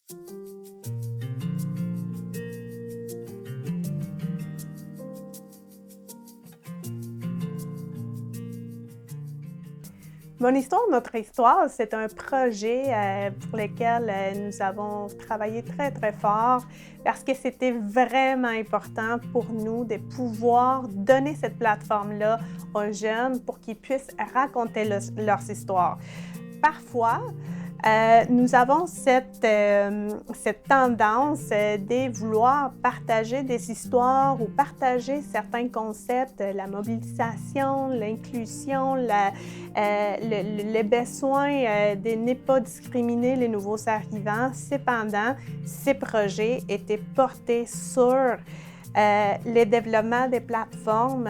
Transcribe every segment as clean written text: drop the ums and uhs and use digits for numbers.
Mon histoire, notre histoire, c'est un projet pour lequel nous avons travaillé très, très fort parce que c'était vraiment important pour nous de pouvoir donner cette plateforme-là aux jeunes pour qu'ils puissent raconter leurs histoires. Parfois, nous avons cette tendance de vouloir partager des histoires ou partager certains concepts, la mobilisation, l'inclusion, le besoin de ne pas discriminer les nouveaux arrivants. Cependant, ces projets étaient portés sur le développement des plateformes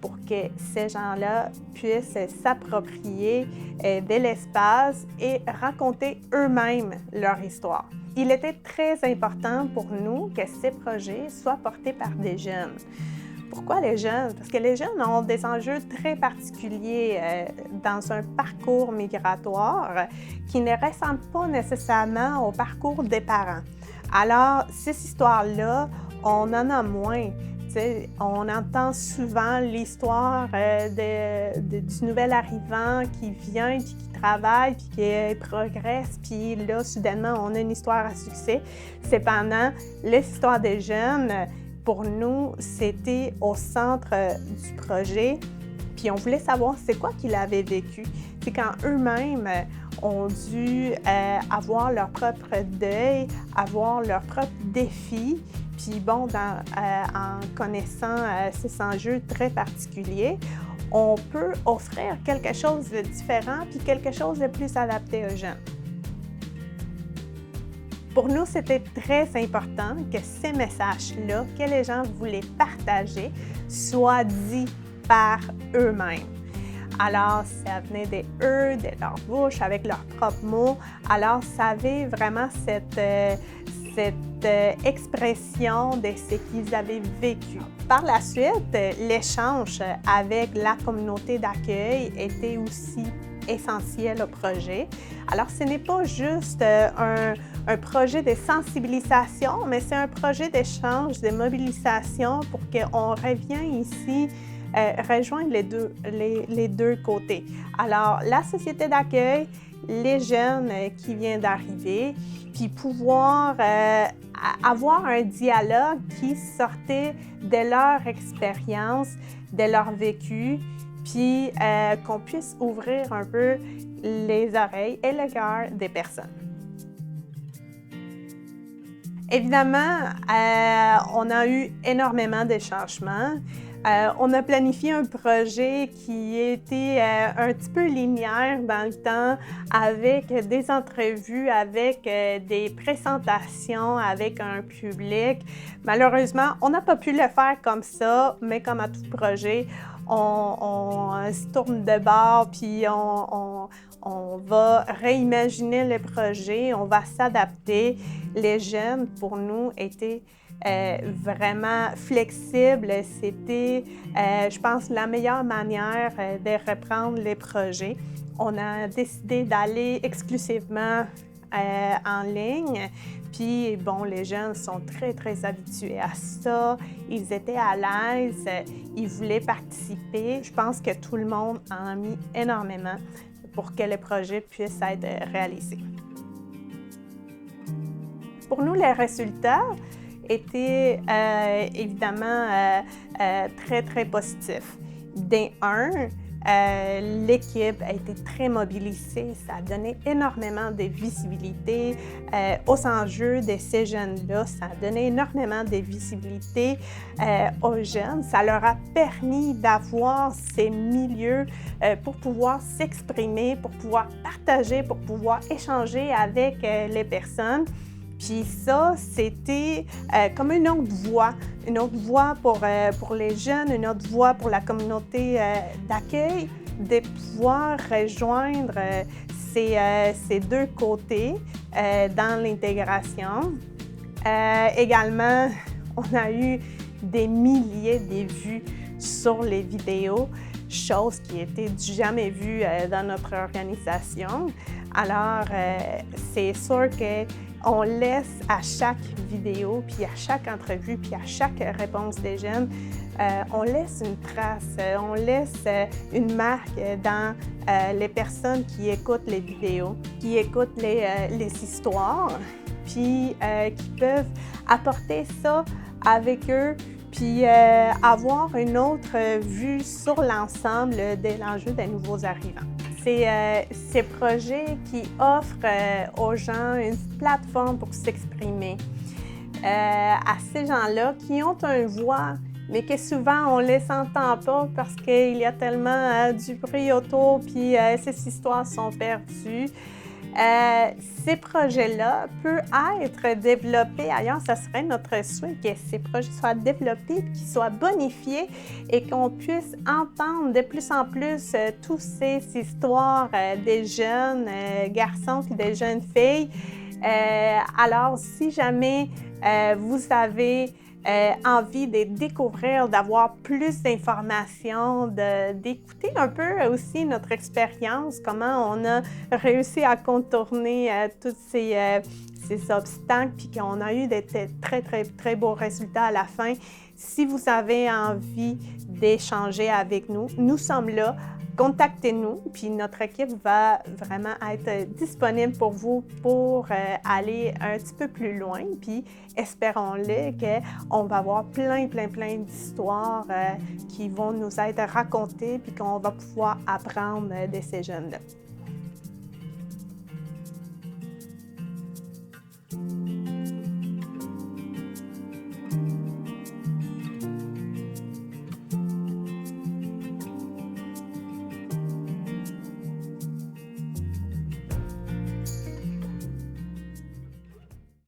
pour que ces gens-là puissent s'approprier de l'espace et raconter eux-mêmes leur histoire. Il était très important pour nous que ces projets soient portés par des jeunes. Pourquoi les jeunes? Parce que les jeunes ont des enjeux très particuliers dans un parcours migratoire qui ne ressemble pas nécessairement au parcours des parents. Alors, ces histoires-là, on en a moins. On entend souvent l'histoire du nouvel arrivant qui vient, puis qui travaille, puis qui progresse, puis là, soudainement, on a une histoire à succès. Cependant, l'histoire des jeunes, pour nous, c'était au centre du projet, puis on voulait savoir c'est quoi qu'ils avaient vécu. C'est quand eux-mêmes ont dû avoir leur propre deuil, avoir leurs propres défis. Puis bon, en connaissant ces enjeux très particuliers, on peut offrir quelque chose de différent puis quelque chose de plus adapté aux jeunes. Pour nous, c'était très important que ces messages-là, que les gens voulaient partager, soient dits par eux-mêmes. Alors, ça venait de eux, de leur bouche, avec leurs propres mots. Alors, ça avait vraiment cette expression de ce qu'ils avaient vécu. Par la suite, l'échange avec la communauté d'accueil était aussi essentiel au projet. Alors, ce n'est pas juste un projet de sensibilisation, mais c'est un projet d'échange, de mobilisation pour qu'on revienne ici rejoindre les deux côtés. Alors, la société d'accueil, les jeunes qui viennent d'arriver, puis pouvoir avoir un dialogue qui sortait de leur expérience, de leur vécu, puis qu'on puisse ouvrir un peu les oreilles et le cœur des personnes. Évidemment, on a eu énormément de changements. On a planifié un projet qui était un petit peu linéaire dans le temps, avec des entrevues, avec des présentations, avec un public. Malheureusement, on n'a pas pu le faire comme ça, mais comme à tout projet, on se tourne de bord, puis on va réimaginer le projet, on va s'adapter. Les jeunes, pour nous, étaient vraiment flexible. C'était, je pense, la meilleure manière de reprendre les projets. On a décidé d'aller exclusivement en ligne. Puis, bon, les jeunes sont très, très habitués à ça. Ils étaient à l'aise, ils voulaient participer. Je pense que tout le monde en a mis énormément pour que le projet puisse être réalisé. Pour nous, les résultats était évidemment très, très positif. L'équipe a été très mobilisée, ça a donné énormément de visibilité aux enjeux de ces jeunes-là, ça a donné énormément de visibilité aux jeunes, ça leur a permis d'avoir ces milieux pour pouvoir s'exprimer, pour pouvoir partager, pour pouvoir échanger avec les personnes. Puis ça, c'était comme une autre voie pour les jeunes, une autre voie pour la communauté d'accueil, de pouvoir rejoindre ces deux côtés dans l'intégration. Également, on a eu des milliers de vues sur les vidéos, chose qui était jamais vue dans notre organisation. Alors, c'est sûr que On laisse à chaque vidéo, puis à chaque entrevue, puis à chaque réponse des jeunes, on laisse une trace, on laisse une marque dans les personnes qui écoutent les vidéos, qui écoutent les histoires, puis qui peuvent apporter ça avec eux, puis avoir une autre vue sur l'ensemble de l'enjeu des nouveaux arrivants. C'est ces projets qui offrent aux gens une plateforme pour s'exprimer, à ces gens-là qui ont une voix, mais que souvent on ne les entend pas parce qu'il y a tellement du bruit autour, puis ces histoires sont perdues. Ces projets-là peuvent être développés ailleurs. Ça serait notre souhait que ces projets soient développés, qu'ils soient bonifiés et qu'on puisse entendre de plus en plus toutes ces histoires des jeunes garçons et des jeunes filles. Alors, si jamais vous avez envie de découvrir, d'avoir plus d'informations, d'écouter un peu aussi notre expérience, comment on a réussi à contourner tous ces obstacles, puis qu'on a eu des très, très, très beaux résultats à la fin. Si vous avez envie d'échanger avec nous, nous sommes là. Contactez-nous, puis notre équipe va vraiment être disponible pour vous pour aller un petit peu plus loin. Puis espérons-le qu'on va avoir plein d'histoires qui vont nous être racontées, puis qu'on va pouvoir apprendre de ces jeunes-là.